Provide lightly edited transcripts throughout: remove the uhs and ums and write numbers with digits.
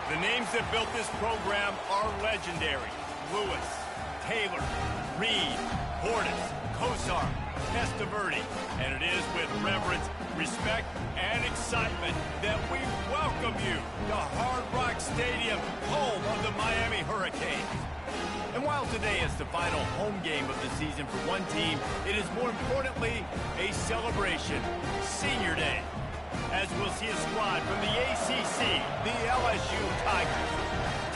The names that built this program are legendary. Lewis, Taylor, Reed, Portis, Kosar, Testaverde. And it is with reverence, respect, and excitement that we welcome you to Hard Rock Stadium, home of the Miami Hurricanes. And while today is the final home game of the season for one team, it is more importantly a celebration, Senior Day, as we'll see a squad from the ACC, the LSU Tigers,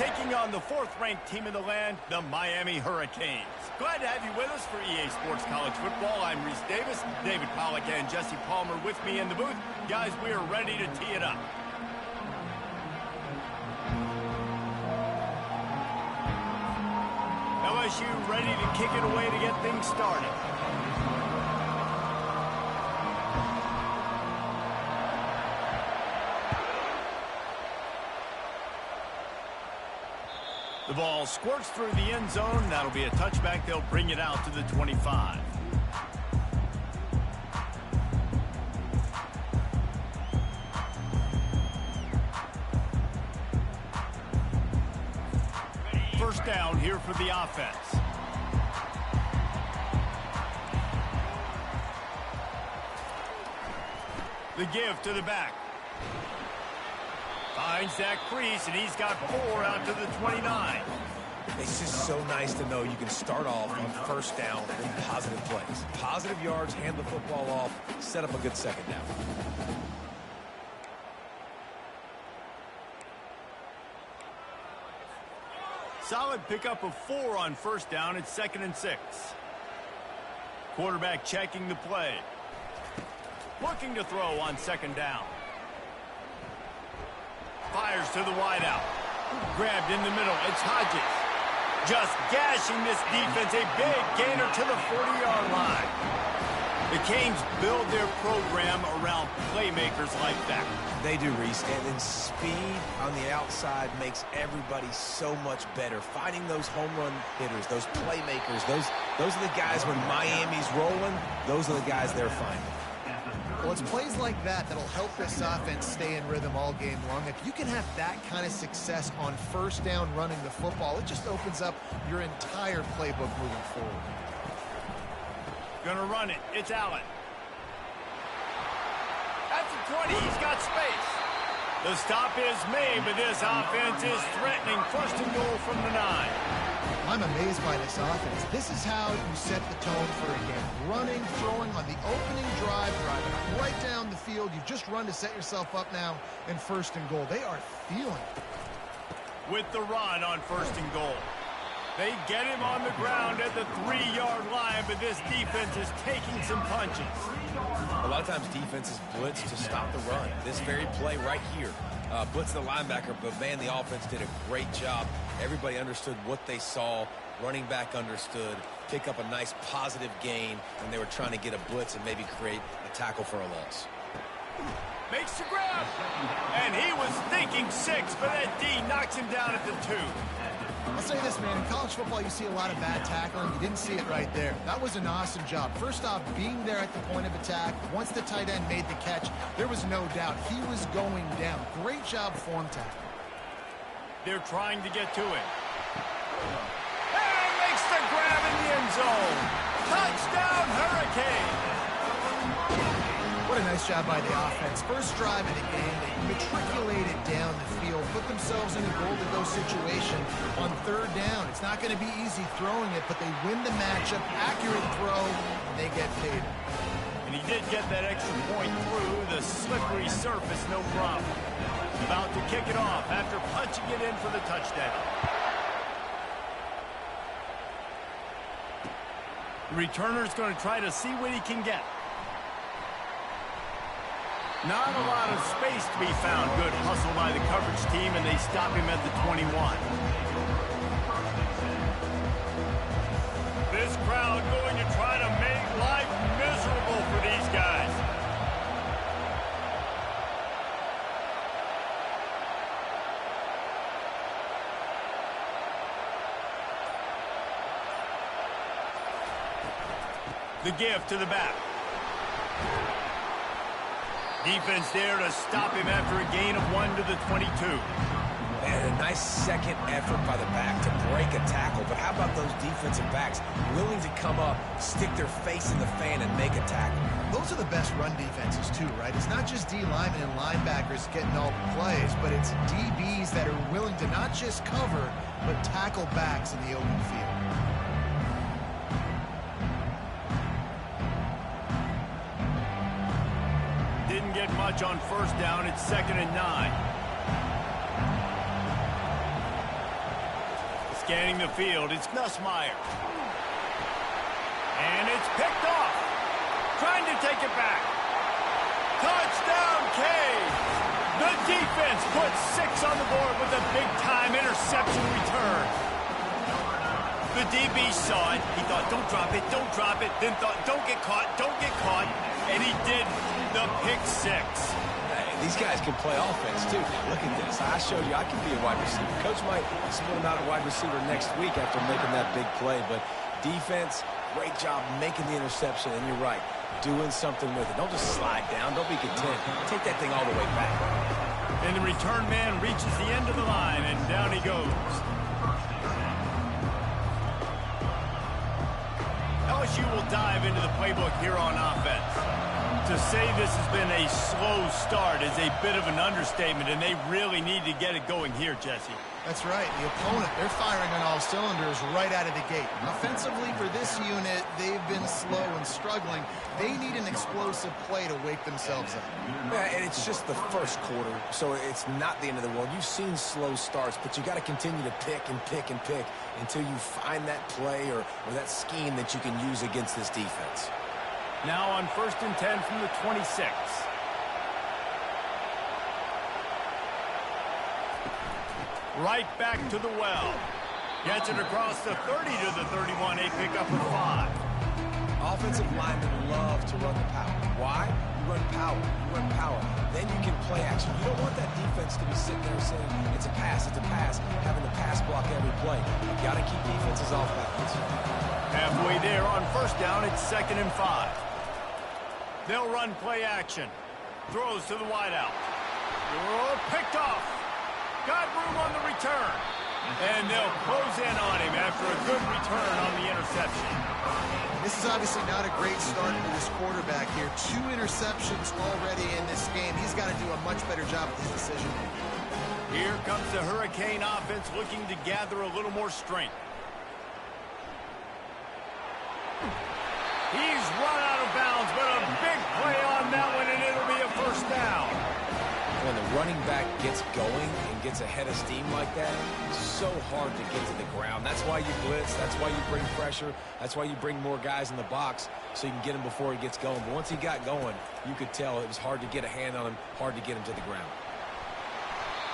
taking on the fourth-ranked team in the land, the Miami Hurricanes. Glad to have you with us for EA Sports College Football. I'm Reese Davis, David Pollack and Jesse Palmer with me in the booth. Guys, we are ready to tee it up. LSU ready to kick it away to get things started. The ball squirts through the end zone. That'll be a touchback. They'll bring it out to the 25. First down here for the offense. The give to the back. Finds that crease, and he's got 4 out to the 29. It's just so nice to know you can start off on first down in positive plays. Positive yards, hand the football off, set up a good second down. Solid pickup of 4 on first down. It's 2nd and 6. Quarterback checking the play. Looking to throw on 2nd down. Fires to the wideout. Grabbed in the middle. It's Hodges. Just gashing this defense. A big gainer to the 40-yard line. The Canes build their program around playmakers like that. They do, Reese. And then speed on the outside makes everybody so much better. Finding those home run hitters, those playmakers, those are the guys when Miami's rolling, those are the guys they're finding. Well, it's plays like that that'll help this offense stay in rhythm all game long. If you can have that kind of success on first down running the football, it just opens up your entire playbook moving forward. Gonna run it. It's Allen. At the 20, he's got space. The stop is made, but this offense is threatening. First and goal from the 9. I'm amazed by this offense. This is how you set the tone for a game. Running, throwing on the opening drive, driving right down the field. You just run to set yourself up now in first and goal. They are feeling it. With the run on first and goal. They get him on the ground at the 3-yard line, but this defense is taking some punches. A lot of times defenses blitz to stop the run. This very play right here, blitz the linebacker, but man, the offense did a great job. Everybody understood what they saw. Running back understood. Pick up a nice positive gain, and they were trying to get a blitz and maybe create a tackle for a loss. Makes the grab, and he was thinking 6, but that D knocks him down at the 2. I'll say this, man. In college football, you see a lot of bad tackling. You didn't see it right there. That was an awesome job. First off, being there at the point of attack. Once the tight end made the catch, there was no doubt he was going down. Great job form tackle. They're trying to get to it. And makes the grab in the end zone. Touchdown, Hurricane. What a nice job by the offense. First drive of the game, they matriculated down the field, put themselves in a goal-to-go situation on third down. It's not going to be easy throwing it, but they win the matchup, accurate throw, and they get paid. And he did get that extra point through the slippery surface, no problem. About to kick it off after punching it in for the touchdown. The returner's going to try to see what he can get. Not a lot of space to be found. Good hustle by the coverage team, and they stop him at the 21. This crowd going to try to make life miserable for these guys. The give to the back. Defense there to stop him after a gain of 1 to the 22. Man, Nice second effort by the back to break a tackle, but how about those defensive backs willing to come up, stick their face in the fan, and make a tackle? Those are the best run defenses too, right? It's not just D linemen and linebackers getting all the plays, but it's DBs that are willing to not just cover, but tackle backs in the open field. Didn't get much on first down. It's 2nd and 9. Scanning the field, it's Nussmeier. And it's picked off. Trying to take it back. Touchdown, Cade. The defense puts 6 on the board with a big-time interception return. The DB saw it. He thought, don't drop it, don't drop it. Then thought, don't get caught, don't get caught. And he did the pick 6. These guys can play offense, too. Now, look at this. I showed you I can be a wide receiver. Coach might split him out at wide receiver next week after making that big play. But defense, great job making the interception. And you're right, doing something with it. Don't just slide down. Don't be content. Take that thing all the way back. And the return man reaches the end of the line, and down he goes. LSU will dive into the playbook here on offense. To say this has been a slow start is a bit of an understatement, and they really need to get it going here, Jesse. That's right. The opponent, they're firing on all cylinders right out of the gate. Offensively, for this unit, they've been slow and struggling. They need an explosive play to wake themselves up. Yeah, and it's just the first quarter, so it's not the end of the world. You've seen slow starts, but you got to continue to pick and pick and pick until you find that play or that scheme that you can use against this defense. Now on 1st and 10 from the 26. Right back to the well. Gets it across the 30 to the 31. A pickup of 5. Offensive linemen love to run the power. Why? You run power. You run power. Then you can play action. You don't want that defense to be sitting there saying, it's a pass, having to pass block every play. You've got to keep defenses off balance. Halfway there on first down, it's 2nd and 5. They'll run play action. Throws to the wideout. Oh, picked off. Got room on the return. And they'll close in on him after a good return on the interception. This is obviously not a great start for this quarterback here. 2 interceptions already in this game. He's got to do a much better job with his decision. Here comes the Hurricane offense looking to gather a little more strength. He's run out of bounds, but a big play on that one, and it'll be a first down. When the running back gets going and gets ahead of steam like that, it's so hard to get to the ground. That's why you blitz. That's why you bring pressure. That's why you bring more guys in the box so you can get him before he gets going. But once he got going, you could tell it was hard to get a hand on him, hard to get him to the ground.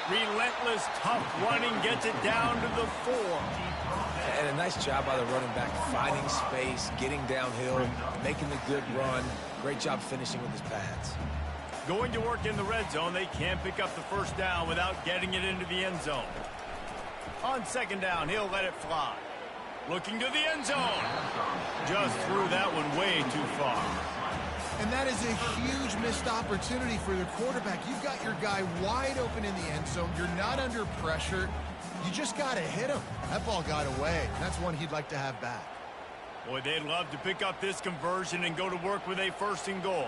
Relentless, tough running gets it down to the 4. And a nice job by the running back, finding space, getting downhill, making the good run. Great job finishing with his pads. Going to work in the red zone, they can't pick up the first down without getting it into the end zone. On 2nd down, he'll let it fly. Looking to the end zone. Just threw that one way too far. And that is a huge missed opportunity for the quarterback. You've got your guy wide open in the end zone. You're not under pressure. You just got to hit him. That ball got away. That's one he'd like to have back. Boy, they'd love to pick up this conversion and go to work with a 1st and goal.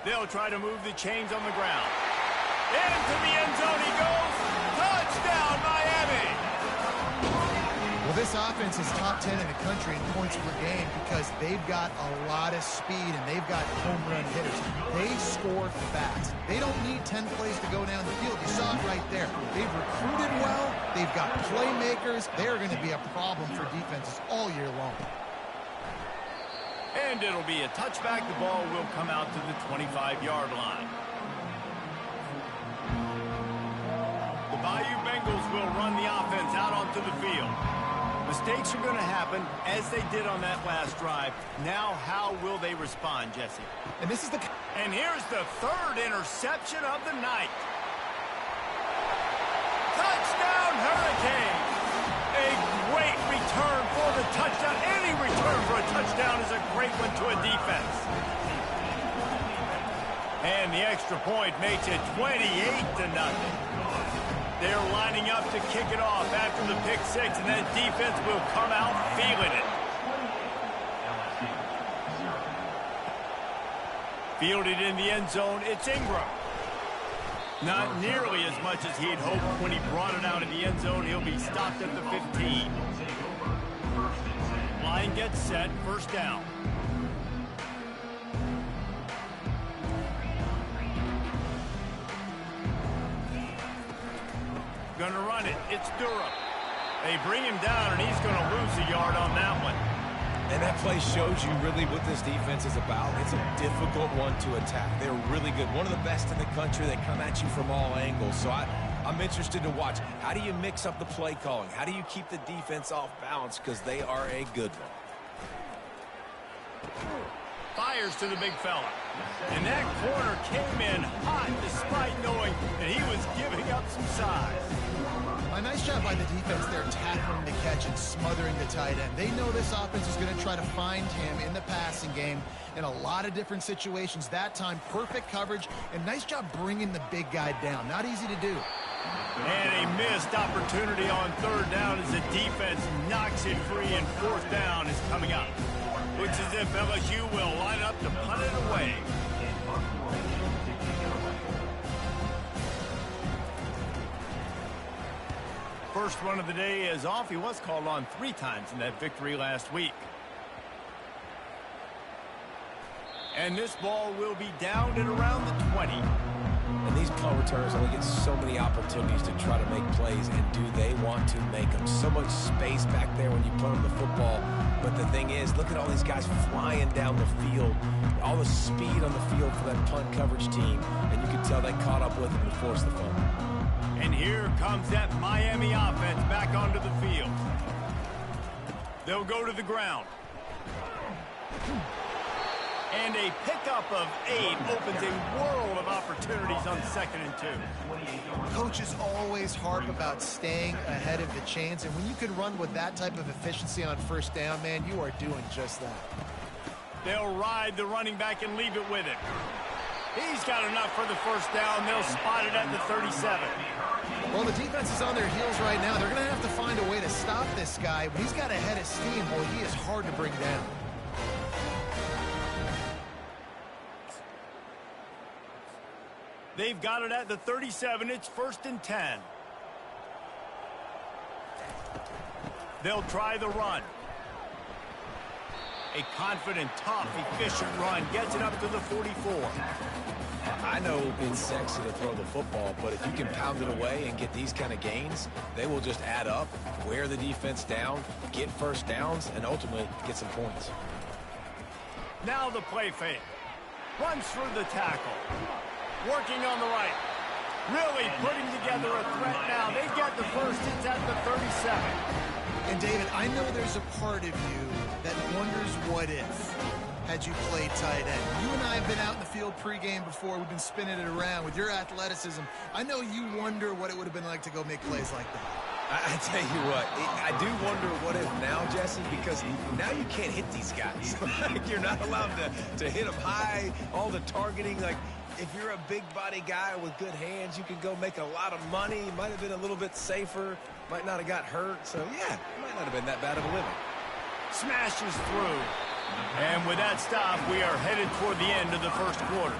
They'll try to move the chains on the ground. Into the end zone he goes. Touchdown, Miami! Well, this offense is top 10 in the country in points per game because they've got a lot of speed and they've got home run hitters. They score fast. They don't need 10 plays to go down the field. You saw it right there. They've recruited well. They've got playmakers. They're going to be a problem for defenses all year long. And it'll be a touchback. The ball will come out to the 25-yard line. The Bayou Bengals will run the offense out onto the field. Mistakes are going to happen, as they did on that last drive. Now, how will they respond, Jesse? And this is the... And here's the 3rd interception of the night. Touchdown, Hurricane! A great return for the touchdown. Any return for a touchdown is a great one to a defense. And the extra point makes it 28-0. They're lining up to kick it off after the pick six, and that defense will come out feeling it. Fielded in the end zone, it's Ingram. Not nearly as much as he'd hoped when he brought it out of the end zone. He'll be stopped at the 15. Line gets set, first down. Gonna run it, it's Durham. They bring him down, and he's gonna lose a yard on that one. And that play shows you really what this defense is about. It's a difficult one to attack. They're really good. One of the best in the country. They come at you from all angles. So I'm interested to watch. How do you mix up the play calling? How do you keep the defense off balance? Because they are a good one. Fires to the big fella. And that corner came in hot despite knowing that he was giving up some size. A nice job by the defense there, tackling the catch and smothering the tight end. They know this offense is going to try to find him in the passing game in a lot of different situations. That time, perfect coverage, and nice job bringing the big guy down. Not easy to do. And a missed opportunity on third down as the defense knocks it free, and fourth down is coming up. Looks as if LSU will line up to punt it away. First run of the day is off. He was called on 3 times in that victory last week. And this ball will be down at around the 20. And these punt returners only get so many opportunities to try to make plays, and do they want to make them? So much space back there when you punt them the football. But the thing is, look at all these guys flying down the field, all the speed on the field for that punt coverage team, and you can tell they caught up with them to force the fumble. And here comes that Miami offense back onto the field. They'll go to the ground. And a pickup of 8 opens a world of opportunities on 2nd and 2. Coaches always harp about staying ahead of the chains, and when you can run with that type of efficiency on first down, man, you are doing just that. They'll ride the running back and leave it with him. He's got enough for the first down. They'll spot it at the 37. Well, the defense is on their heels right now. They're going to have to find a way to stop this guy. When he's got a head of steam, boy, he is hard to bring down. They've got it at the 37. It's 1st and 10. They'll try the run. A confident, tough, efficient run gets it up to the 44. I know it's sexy to throw the football, but if you can pound it away and get these kind of gains, they will just add up, wear the defense down, get first downs, and ultimately get some points. Now the play fake. Runs through the tackle. Working on the right. Really putting together a threat now. They get the first. It's at the 37. And, David, I know there's a part of you that wonders what if had you played tight end. You and I have been out in the field pregame before. We've been spinning it around with your athleticism. I know you wonder what it would have been like to go make plays like that. I tell you what, I do wonder what if now, Jesse, because now you can't hit these guys. You're not allowed to hit them high, all the targeting. Like, if you're a big body guy with good hands, you can go make a lot of money. Might have been a little bit safer. Might not have got hurt. So, yeah, it might not have been that bad of a living. Smashes through. And with that stop, we are headed toward the end of the first quarter.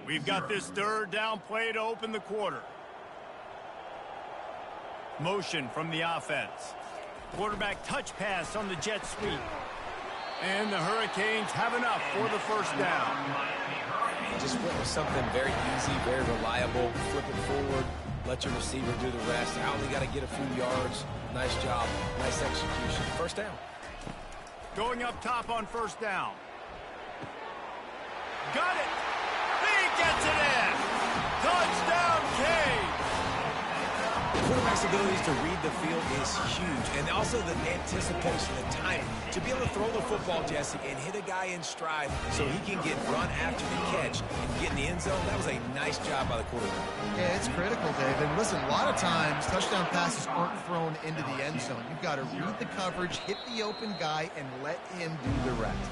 We've got this third down play to open the quarter. Motion from the offense. Quarterback touch pass on the jet sweep. And the Hurricanes have enough for the first down. Just went with something very easy, very reliable. Flip it forward, let your receiver do the rest. I only got to get a few yards. Nice job, nice execution. First down. Going up top on first down. Got it. He gets it in. Touchdown, Canes. Quarterback's abilities to read the field is huge, and also the anticipation, the timing. To be able to throw the football, Jesse, and hit a guy in stride so he can get run after the catch and get in the end zone, that was a nice job by the quarterback. Yeah, it's critical, Dave. And listen, a lot of times touchdown passes aren't thrown into the end zone. You've got to read the coverage, hit the open guy, and let him do the rest.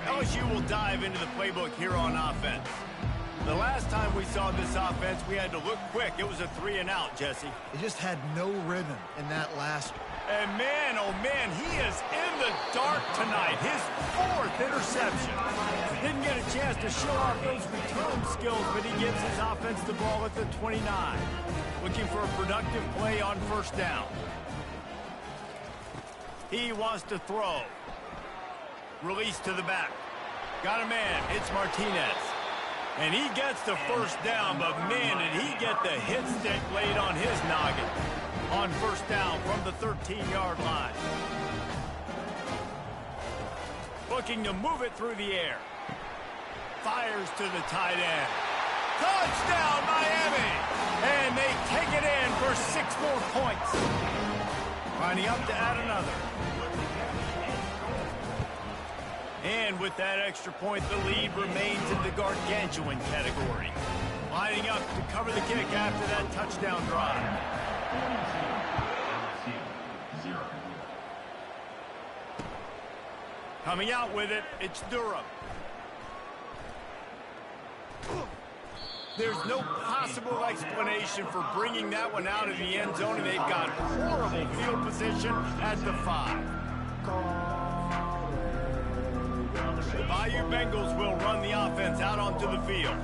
LSU will dive into the playbook here on offense. The last time we saw this offense, we had to look quick. It was a 3-and-out, Jesse. He just had no rhythm in that last one. And man, oh man, he is in the dark tonight. His 4th interception. Didn't get a chance to show off those return skills, but he gives his offense the ball at the 29. Looking for a productive play on first down. He wants to throw. Release to the back. Got a man. It's Martinez. And he gets the first down, but man, did he get the hit stick laid on his noggin. On first down from the 13-yard line. Looking to move it through the air. Fires to the tight end. Touchdown, Miami! And they take it in for 6 more points. Lining up to add another. And with that extra point, the lead remains in the gargantuan category. Lining up to cover the kick after that touchdown drive. Coming out with it, it's Durham. There's no possible explanation for bringing that one out of the end zone, and they've got horrible field position at the 5. The Bayou Bengals will run the offense out onto the field.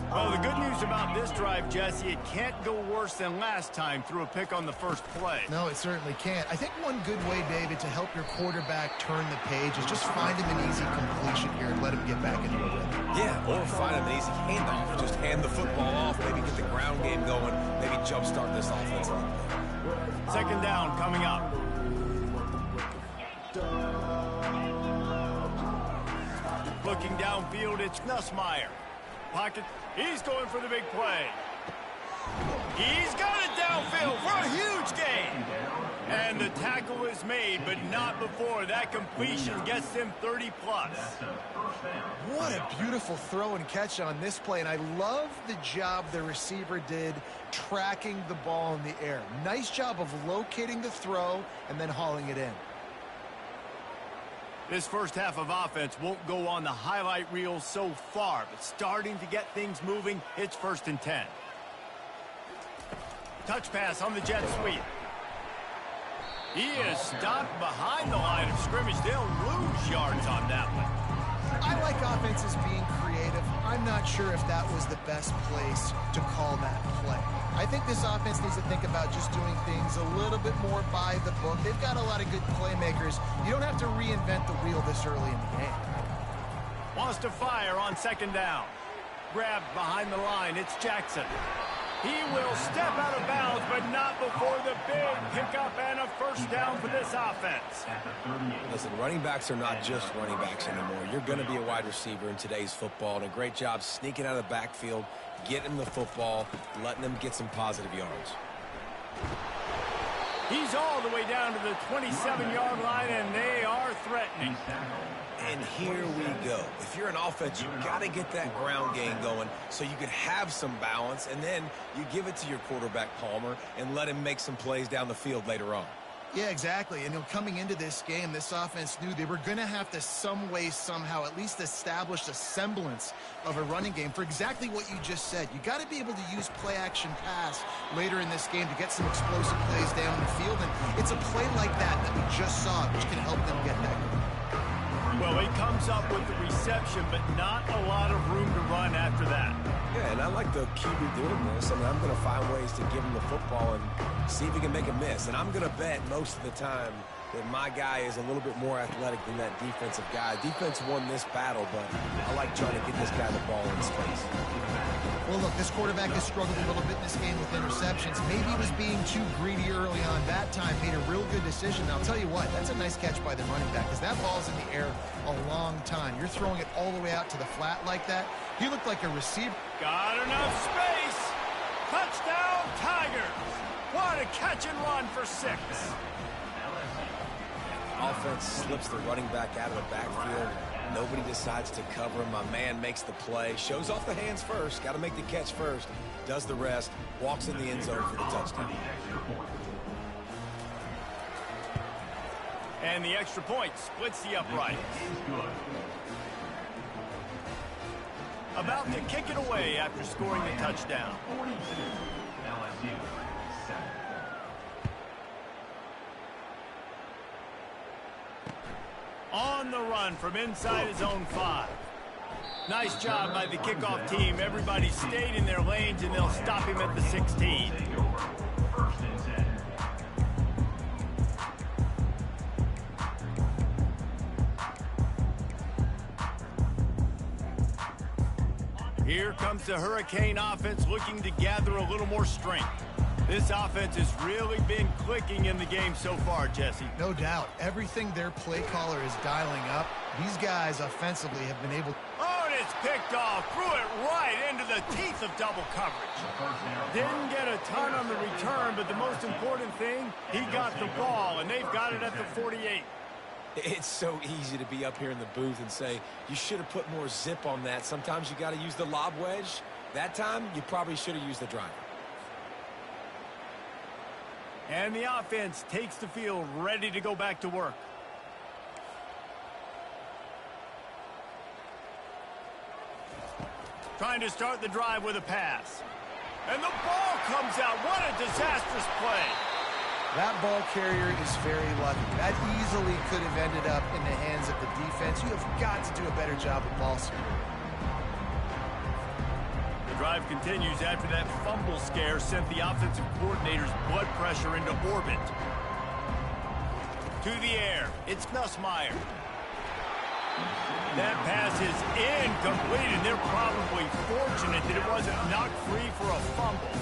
Well, the good news about this drive, Jesse, it can't go worse than last time through a pick on the first play. No, it certainly can't. I think one good way, David, to help your quarterback turn the page is just find him an easy completion here and let him get back into a rhythm. Yeah, or find him an easy handoff. Just hand the football off, maybe get the ground game going, maybe jumpstart this offense a little bit. Second down coming up. Looking downfield, it's Nussmeier. Pocket, he's going for the big play. He's got it downfield for a huge gain. And the tackle is made, but not before. That completion gets them 30+. What a beautiful throw and catch on this play, and I love the job the receiver did tracking the ball in the air. Nice job of locating the throw and then hauling it in. This first half of offense won't go on the highlight reel so far, but starting to get things moving, it's 1st and 10. Touch pass on the jet sweep. He is stopped behind the line of scrimmage. They'll lose yards on that one. I like offenses being creative. I'm not sure if that was the best place to call that play. I think this offense needs to think about just doing things a little bit more by the book. They've got a lot of good playmakers. You don't have to reinvent the wheel this early in the game. Wants to fire on second down. Grabbed behind the line. It's Jackson. He will step out of bounds, but not before the big pickup and a first down for this offense. Listen, running backs are not just running backs anymore. You're going to be a wide receiver in today's football, and a great job sneaking out of the backfield, getting the football, letting them get some positive yards. He's all the way down to the 27-yard line, and they are threatening. And here we go. If you're an offense, you've got to get that ground game going so you can have some balance, and then you give it to your quarterback, Palmer, and let him make some plays down the field later on. Yeah, exactly. And coming into this game, this offense knew they were going to have to some way, somehow, at least establish a semblance of a running game for exactly what you just said. You got to be able to use play-action pass later in this game to get some explosive plays down the field. And it's a play like that we just saw, which can help them get that. Well, he comes up with the reception, but not a lot of room to run after that. Yeah, and I like the QB doing this. I mean, I'm going to find ways to give him the football and see if he can make a miss. And I'm going to bet most of the time that my guy is a little bit more athletic than that defensive guy. Defense won this battle, but I like trying to get this guy the ball in space. Well, look, this quarterback has struggled a little bit in this game with interceptions. Maybe he was being too greedy early on. That time made a real good decision. And I'll tell you what, that's a nice catch by the running back because that ball's in the air a long time. You're throwing it all the way out to the flat like that. He looked like a receiver. Got enough space. Touchdown, Tigers. What a catch and run for 6. Offense slips the running back out of the backfield. Nobody decides to cover him. My man makes the play. Shows off the hands first. Got to make the catch first. Does the rest. Walks in the end zone for the touchdown. And the extra point splits the uprights. About to kick it away after scoring the touchdown. On the run from inside his own 5. Nice job by the kickoff team. Everybody stayed in their lanes, and they'll stop him at the 16. Here comes the Hurricane offense looking to gather a little more strength. This offense has really been clicking in the game so far, Jesse. No doubt. Everything their play caller is dialing up, these guys offensively have been able. Oh, and it's picked off. Threw it right into the teeth of double coverage. Didn't get a ton on the return, but the most important thing, he got the ball, and they've got it at the 48. It's so easy to be up here in the booth and say, you should have put more zip on that. Sometimes you got to use the lob wedge. That time, you probably should have used the driver. And the offense takes the field, ready to go back to work. Trying to start the drive with a pass. And the ball comes out. What a disastrous play. That ball carrier is very lucky. That easily could have ended up in the hands of the defense. You have got to do a better job with ball security. The drive continues after that fumble scare sent the offensive coordinator's blood pressure into orbit. To the air, it's Nussmeier. That pass is incomplete, and they're probably fortunate that it wasn't knocked free for a fumble.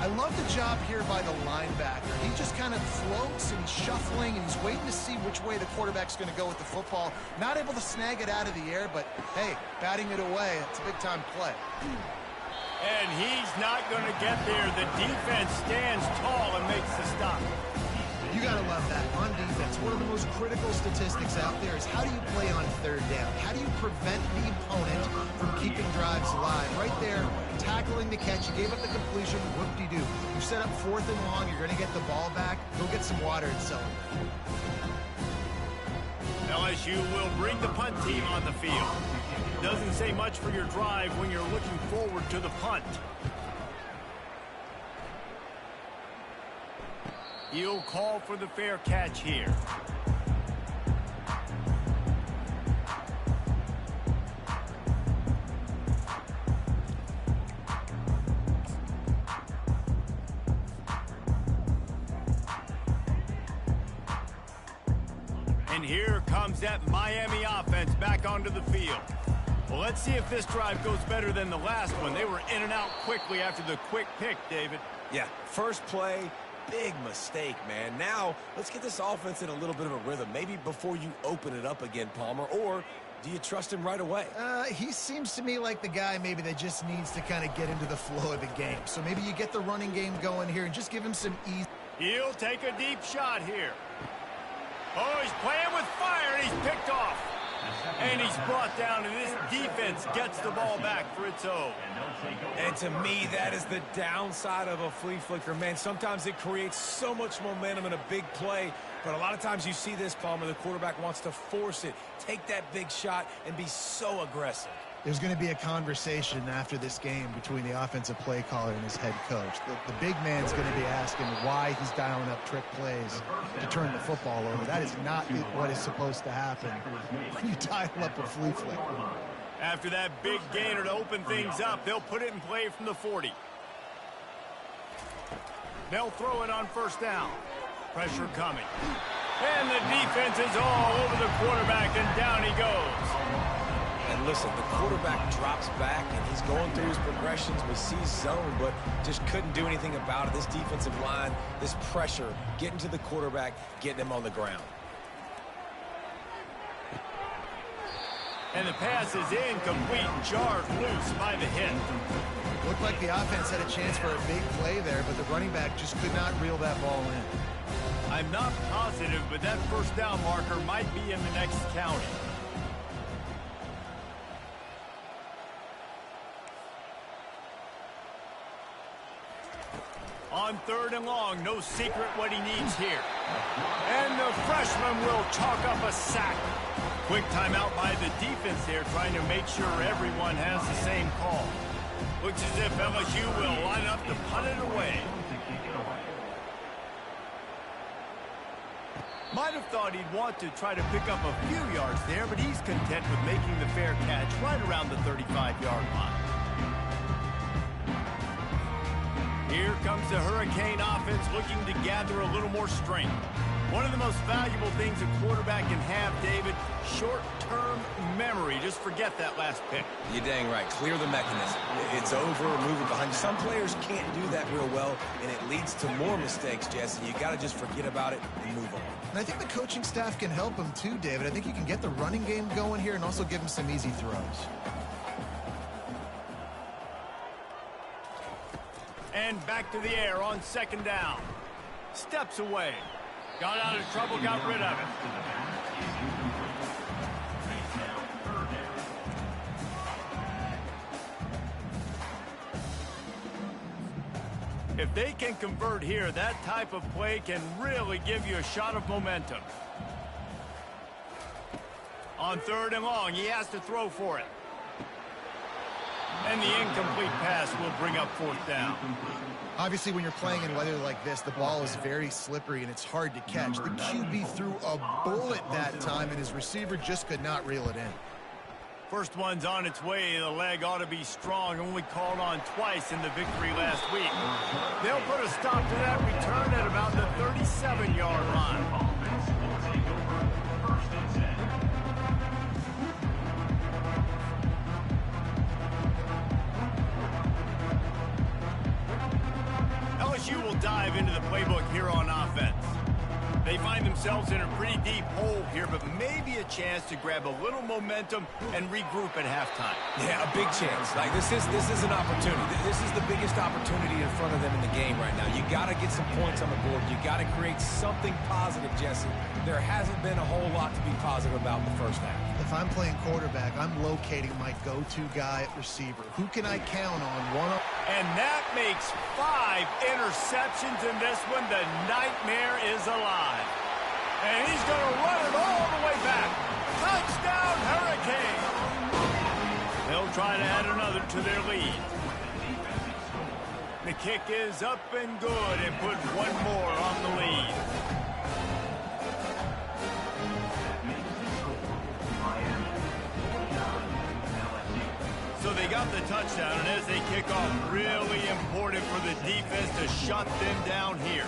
I love the job here by the linebacker. He just kind of floats and he's shuffling and he's waiting to see which way the quarterback's going to go with the football. Not able to snag it out of the air, but hey, batting it away, it's a big-time play. And he's not going to get there. The defense stands tall and makes the stop. You got to love that on defense. One of the most critical statistics out there is how do you play on 3rd down? How do you prevent the opponent from keeping drives alive? Right there, tackling the catch. You gave up the completion. Whoop-de-doo. You set up 4th and long. You're going to get the ball back. Go get some water and celebrate. LSU will bring the punt team on the field. Doesn't say much for your drive when you're looking forward to the punt. He'll call for the fair catch here. And here comes that Miami offense back onto the field. Well, let's see if this drive goes better than the last one. They were in and out quickly after the quick pick, David. Yeah, first play, big mistake, man. Now, let's get this offense in a little bit of a rhythm. Maybe before you open it up again, Palmer, or do you trust him right away? He seems to me like the guy maybe that just needs to kind of get into the flow of the game. So maybe you get the running game going here and just give him some ease. He'll take a deep shot here. Oh, he's playing with fire, and he's picked off. And he's brought down, and this defense gets the ball back for its own. And to me, that is the downside of a flea flicker, man. Sometimes it creates so much momentum in a big play, but a lot of times you see this, Palmer, the quarterback wants to force it, take that big shot, and be so aggressive. There's going to be a conversation after this game between the offensive play caller and his head coach. The big man's going to be asking why he's dialing up trick plays to turn the football over. That is not what is supposed to happen when you dial up a flea flick. After that big gainer to open things up, they'll put it in play from the 40. They'll throw it on 1st down. Pressure coming. And the defense is all over the quarterback, and down he goes. And listen, the quarterback drops back, and he's going through his progressions. We see zone, but just couldn't do anything about it. This defensive line, this pressure, getting to the quarterback, getting him on the ground. And the pass is incomplete, jarred loose by the hit. Looked like the offense had a chance for a big play there, but the running back just could not reel that ball in. I'm not positive, but that first down marker might be in the next county. On 3rd and long, no secret what he needs here. And the freshman will chalk up a sack. Quick timeout by the defense there, trying to make sure everyone has the same call. Looks as if MSU will line up to punt it away. Might have thought he'd want to try to pick up a few yards there, but he's content with making the fair catch right around the 35-yard line. Here comes the Hurricane offense looking to gather a little more strength. One of the most valuable things a quarterback can have, David, short-term memory. Just forget that last pick. You're dang right. Clear the mechanism. It's over, move it behind you. Some players can't do that real well, and it leads to more mistakes, Jesse. You got to just forget about it and move on. And I think the coaching staff can help him too, David. I think you can get the running game going here and also give him some easy throws. And back to the air on 2nd down. Steps away. Got out of trouble, got rid of it. If they can convert here, that type of play can really give you a shot of momentum. On 3rd and long, he has to throw for it. And the incomplete pass will bring up 4th down. Obviously, when you're playing in weather like this, the ball is very slippery and it's hard to catch. The QB threw a bullet that time, and his receiver just could not reel it in. First one's on its way. The leg ought to be strong. Only called on twice in the victory last week. They'll put a stop to that return at about the 37-yard line. LSU will dive into the playbook here on offense. They find themselves in a pretty deep hole here, but maybe a chance to grab a little momentum and regroup at halftime. Yeah, a big chance. Like this is an opportunity. This is the biggest opportunity in front of them in the game right now. You got to get some points on the board. You got to create something positive, Jesse. There hasn't been a whole lot to be positive about in the first half. If I'm playing quarterback, I'm locating my go-to guy at receiver. Who can I count on? And that makes 5 interceptions in this one. The nightmare is alive. And he's going to run it all the way back. Touchdown, Hurricane. They'll try to add another to their lead. The kick is up and good and put one more on the lead. So they got the touchdown, and as they kick off, really important for the defense to shut them down here.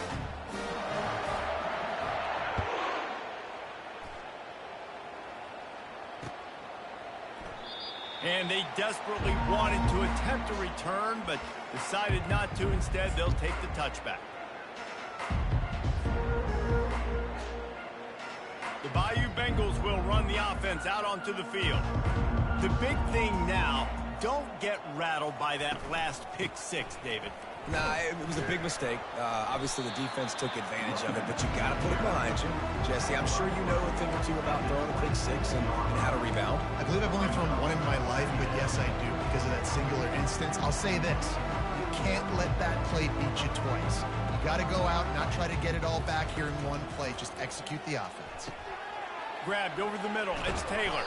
And they desperately wanted to attempt a return, but decided not to. Instead, they'll take the touchback. The Bayou Bengals will run the offense out onto the field. The big thing now, don't get rattled by that last pick 6, David. Nah, it was a big mistake. Obviously, the defense took advantage of it, but you got to put it behind you. Jesse, I'm sure you know a thing or two about throwing a pick 6 and how to rebound. I believe I've only thrown one in my life, but yes, I do because of that singular instance. I'll say this. You can't let that play beat you twice. You got to go out and not try to get it all back here in one play. Just execute the offense. Grabbed over the middle. It's Taylor.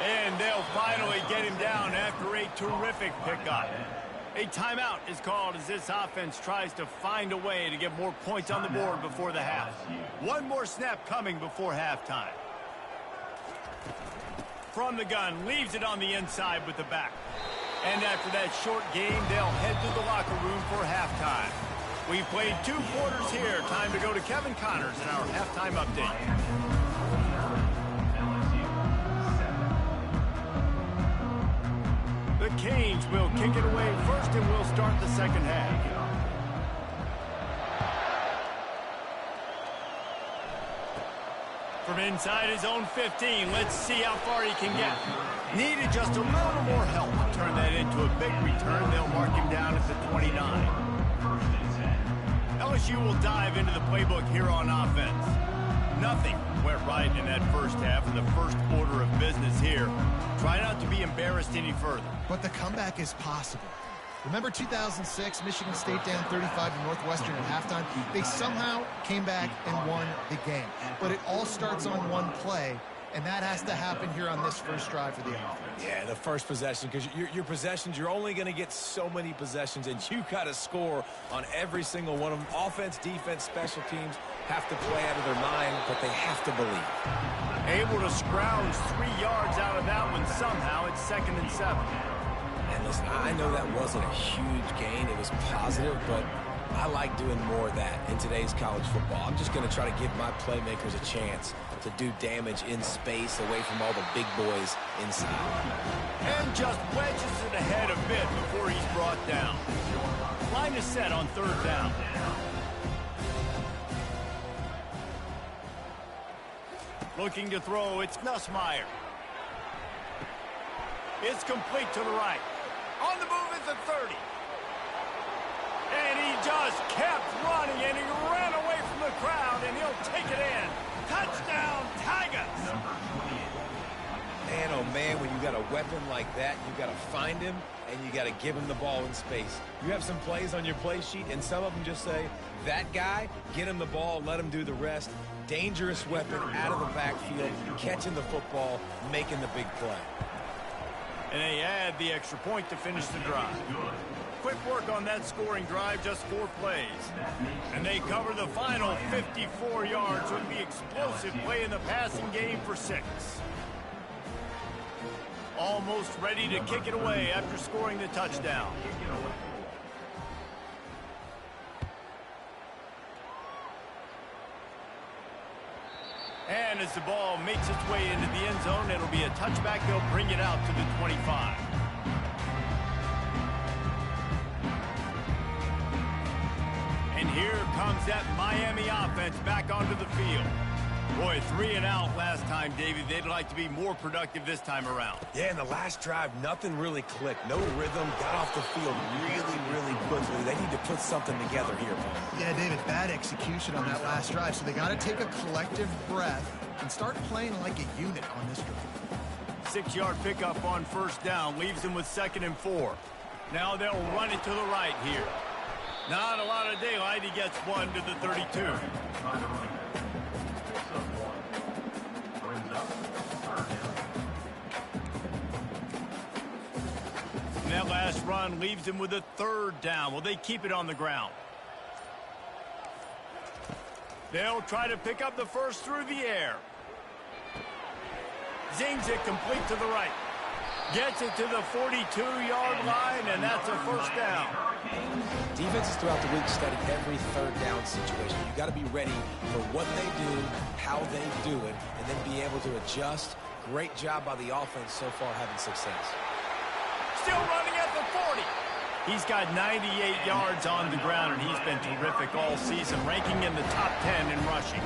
And they'll finally get him down after a terrific pickup. A timeout is called as this offense tries to find a way to get more points on the board before the half. One more snap coming before halftime. From the gun, leaves it on the inside with the back. And after that short game, they'll head to the locker room for halftime. We've played 2 quarters here. Time to go to Kevin Connors in our halftime update. The Canes will kick it away first, and we'll start the second half. From inside his own 15, let's see how far he can get. Needed just a little more help to turn that into a big return. They'll mark him down at the 29. LSU will dive into the playbook here on offense. Nothing went right in that first half in the first order of business here. Try not to be embarrassed any further. But the comeback is possible. Remember 2006, Michigan State down 35 to Northwestern at halftime? They somehow came back and won the game. But it all starts on one play, and that has to happen here on this first drive for the offense. Yeah, the first possession, because your possessions, you're only going to get so many possessions, and you got to score on every single one of them. Offense, defense, special teams have to play out of their mind, but they have to believe. Able to scrounge 3 yards out of that one somehow. It's 2nd and 7. And listen, I know that wasn't a huge gain. It was positive, but I like doing more of that in today's college football. I'm just going to try to give my playmakers a chance to do damage in space away from all the big boys inside. And just wedges it ahead a bit before he's brought down. Line is set on 3rd down. Looking to throw, it's Nussmeier. It's complete to the right. On the move is the 30. And he just kept running, and he ran away from the crowd, and he'll take it in. Touchdown, Tigers! Man, oh man, when you got a weapon like that, you got to find him, and you got to give him the ball in space. You have some plays on your play sheet, and some of them just say, that guy, get him the ball, let him do the rest. Dangerous weapon out of the backfield, catching the football, making the big play. And they add the extra point to finish the drive. Quick work on that scoring drive, just 4 plays. And they cover the final 54 yards with the explosive play in the passing game for 6. Almost ready to kick it away after scoring the touchdown. And as the ball makes its way into the end zone, it'll be a touchback. They'll bring it out to the 25. And here comes that Miami offense back onto the field. Boy, 3 and out last time, Davey. They'd like to be more productive this time around. Yeah, in the last drive, nothing really clicked. No rhythm, got off the field really quickly. They need to put something together here, man. Yeah, David, bad execution on that last drive, so they got to take a collective breath and start playing like a unit on this drive. 6-yard pickup on 1st down leaves them with 2nd and 4. Now they'll run it to the right here. Not a lot of daylight. He gets 1 to the 32. And that last run leaves him with a 3rd down. Will they keep it on the ground? They'll try to pick up the first through the air. Zings it complete to the right. Gets it to the 42-yard line, and that's a 1st down. Defenses throughout the week study every 3rd down situation. You got to be ready for what they do, how they do it, and then be able to adjust. Great job by the offense so far having success. Still running at the 40. He's got 98 yards on the ground, and he's been terrific all season, ranking in the top 10 in rushing.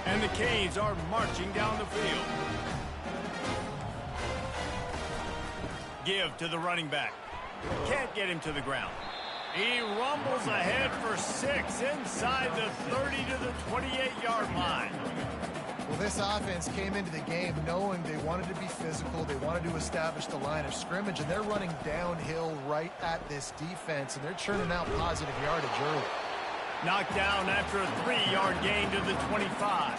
And the Canes are marching down the field. Give to the running back. Can't get him to the ground. He rumbles ahead for 6 inside the 30 to the 28-yard line. Well, this offense came into the game knowing they wanted to be physical, they wanted to establish the line of scrimmage, and they're running downhill right at this defense, and they're churning out positive yardage early. Knocked down after a 3-yard gain to the 25.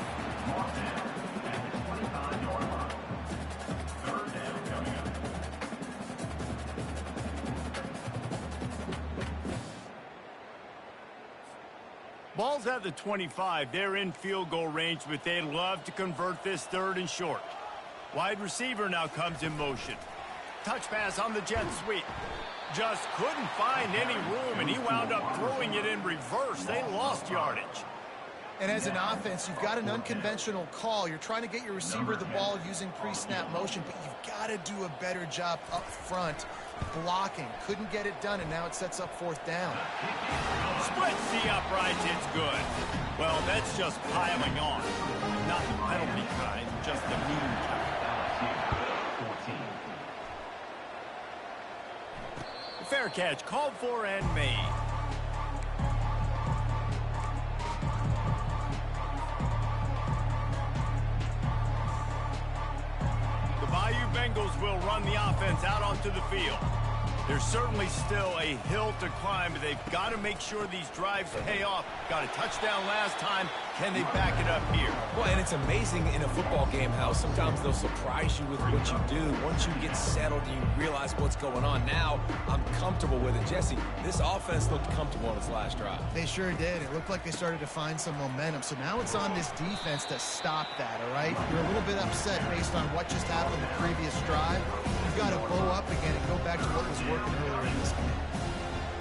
Ball's at the 25. They're in field goal range, but they'd love to convert this 3rd and short. Wide receiver now comes in motion. touch pass on the jet sweep. Just couldn't find any room, and he wound up throwing it in reverse. They lost yardage. And as an offense, you've got an unconventional call. You're trying to get your receiver the ball using pre-snap motion, but you've got to do a better job up front blocking. Couldn't get it done, and now it sets up 4th down. Splits the uprights. It's good. Well, that's just piling on. Not the penalty kind, just the mean kind. Fair catch called for and made. The Bayou Bengals will run the offense out onto the field. There's certainly still a hill to climb, but they've got to make sure these drives pay off. Got a touchdown last time. Can they back it up here? Well, and it's amazing in a football game how sometimes they'll surprise you with what you do. Once you get settled and you realize what's going on, now I'm comfortable with it. Jesse, this offense looked comfortable on its last drive. They sure did. It looked like they started to find some momentum. So now it's on this defense to stop that, all right? You're a little bit upset based on what just happened the previous drive. You've got to bow up again and go back to what was working earlier in this game.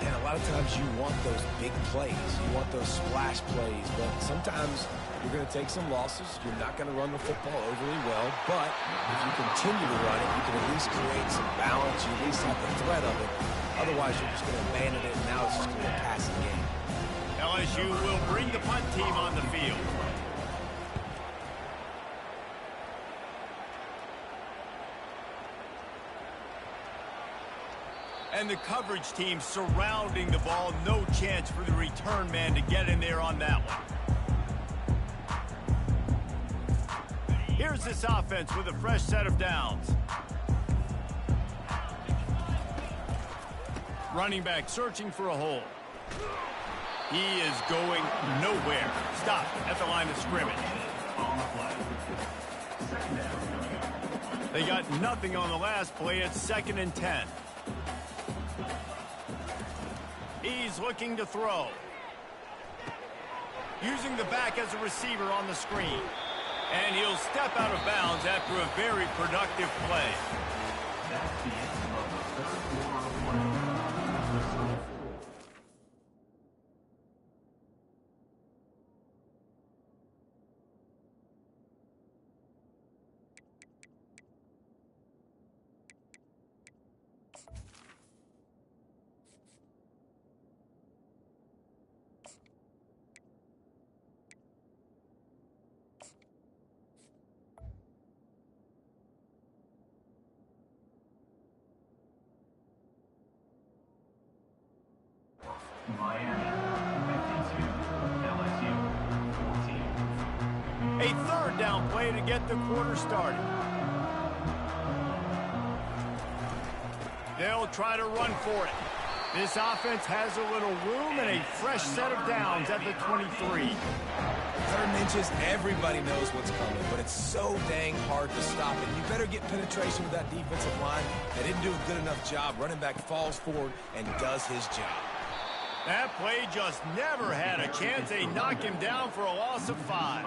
And a lot of times you want those big plays. You want those splash plays. But sometimes you're going to take some losses. You're not going to run the football overly well. But if you continue to run it, you can at least create some balance. You at least have the threat of it. Otherwise, you're just going to abandon it, and now it's just going to be a passing game. LSU will bring the punt team on the field. And the coverage team surrounding the ball. No chance for the return man to get in there on that one. Here's this offense with a fresh set of downs. Running back searching for a hole. He is going nowhere. Stop at the line of scrimmage. They got nothing on the last play. It's 2nd and 10. He's looking to throw. Using the back as a receiver on the screen. And he'll step out of bounds after a very productive play. Miami, MHU LSU 14. A 3rd down play to get the quarter started. They'll try to run for it. This offense has a little room and a fresh set of downs at the 23. 3rd and inches, everybody knows what's coming, but it's so dang hard to stop it. You better get penetration with that defensive line. They didn't do a good enough job. Running back falls forward and does his job. That play just never had a chance. They knock him down for a loss of 5.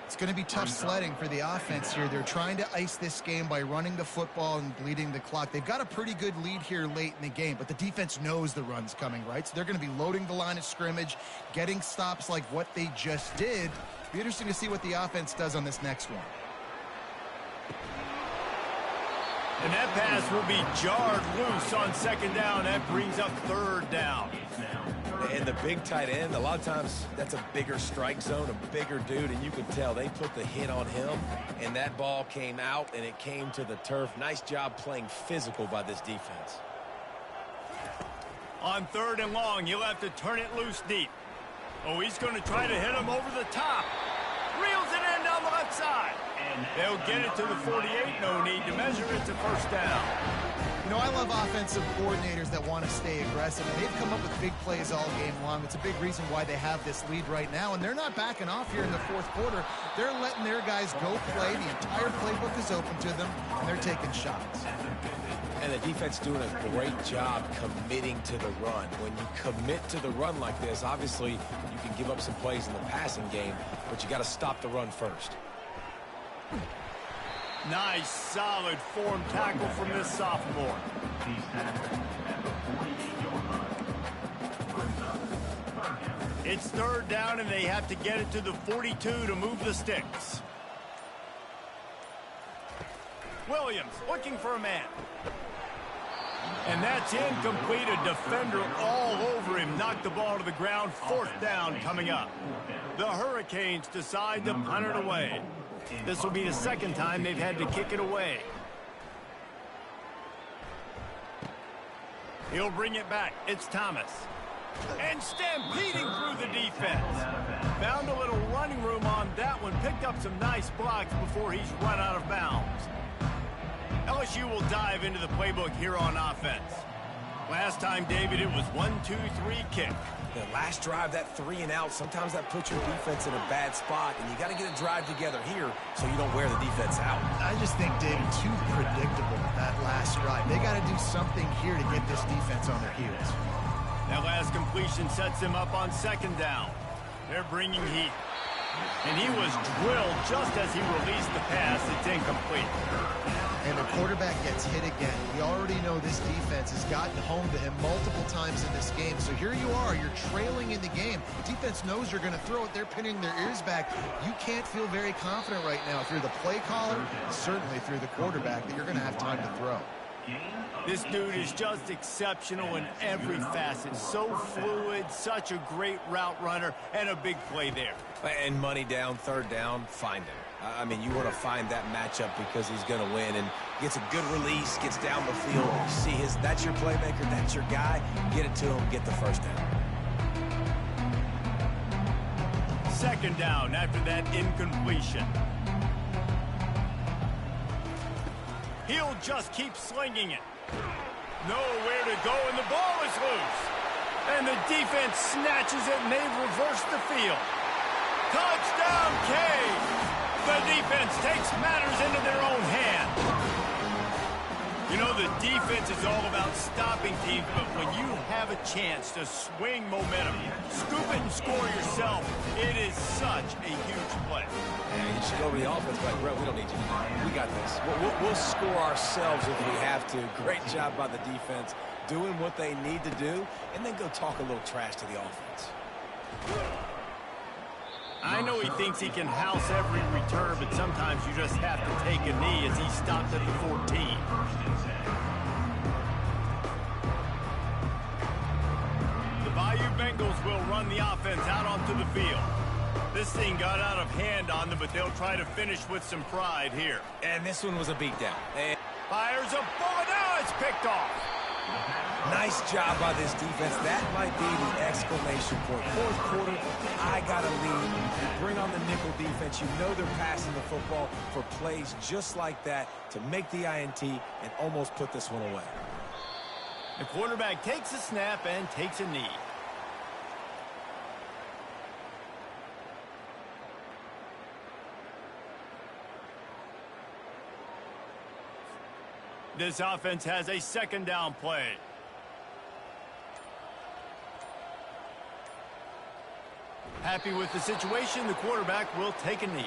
It's going to be tough sledding for the offense here. They're trying to ice this game by running the football and bleeding the clock. They've got a pretty good lead here late in the game, but the defense knows the run's coming, right? So they're going to be loading the line of scrimmage, getting stops like what they just did. Be interesting to see what the offense does on this next one. And that pass will be jarred loose on 2nd down. That brings up 3rd down. And the big tight end, a lot of times that's a bigger strike zone, a bigger dude, and you can tell they put the hit on him, and that ball came out, and it came to the turf. Nice job playing physical by this defense. On 3rd and long, he'll have to turn it loose deep. Oh, he's going to try to hit him over the top. Reels it in down the left side. They'll get it to the 48. No need to measure it to 1st down. You know, I love offensive coordinators that want to stay aggressive, and they've come up with big plays all game long. It's a big reason why they have this lead right now, and they're not backing off here in the 4th quarter. They're letting their guys go play. The entire playbook is open to them, and they're taking shots. And the defense doing a great job committing to the run. When you commit to the run like this, obviously you can give up some plays in the passing game, but you got to stop the run first. Nice, solid form tackle from this sophomore. He's tackled at the 48-yard line. It's third down, and they have to get it to the 42 to move the sticks. Williams looking for a man. And that's incomplete. A defender all over him. Knocked the ball to the ground. Fourth down coming up. The Hurricanes decide to punt it away. This will be the second time they've had to kick it away. He'll bring it back. It's Thomas. And stampeding through the defense. Found a little running room on that one. Picked up some nice blocks before he's run out of bounds. LSU will dive into the playbook here on offense. Last time, David, it was 1-2-3 kick. The last drive, that 3 and out, sometimes that puts your defense in a bad spot, and you got to get a drive together here so you don't wear the defense out. I just think, David, too predictable, that last drive. They got to do something here to get this defense on their heels. That last completion sets him up on second down. They're bringing heat. And he was drilled just as he released the pass. It's incomplete. And the quarterback gets hit again. We already know this defense has gotten home to him multiple times in this game. So here you are, you're trailing in the game. The defense knows you're going to throw it. They're pinning their ears back. You can't feel very confident right now if you're the play caller, certainly if you're the quarterback, that you're going to have time to throw. This dude is just exceptional in every facet. So fluid, such a great route runner, and a big play there. And money down, third down, find him. I mean, you want to find that matchup because he's going to win and gets a good release, gets down the field. You see that's your playmaker, that's your guy. Get it to him, get the first down. Second down after that incompletion. He'll just keep slinging it. Nowhere to go, and the ball is loose. And the defense snatches it, and they've reversed the field. Touchdown, Canes! The defense takes matters into their own hands. You know, the defense is all about stopping teams, but when you have a chance to swing momentum, scoop it and score yourself, it is such a huge play. And you should go to the offense, like, bro, we don't need you. We got this. We'll score ourselves if we have to. Great job by the defense, doing what they need to do, and then go talk a little trash to the offense. I know he thinks he can house every return, but sometimes you just have to take a knee as he stopped at the 14. The Bayou Bengals will run the offense out onto the field. This thing got out of hand on them, but they'll try to finish with some pride here. And this one was a beatdown. And fires a bullet. Now it's picked off. nice job by this defense. That might be the exclamation point. Fourth quarter, I got a lead. You bring on the nickel defense. You know they're passing the football for plays just like that to make the INT and almost put this one away. The quarterback takes a snap and takes a knee. This offense has a second down play. Happy with the situation, the quarterback will take a knee.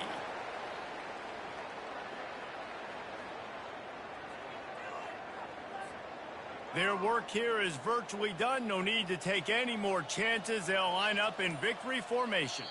Their work here is virtually done. No need to take any more chances. They'll line up in victory formation.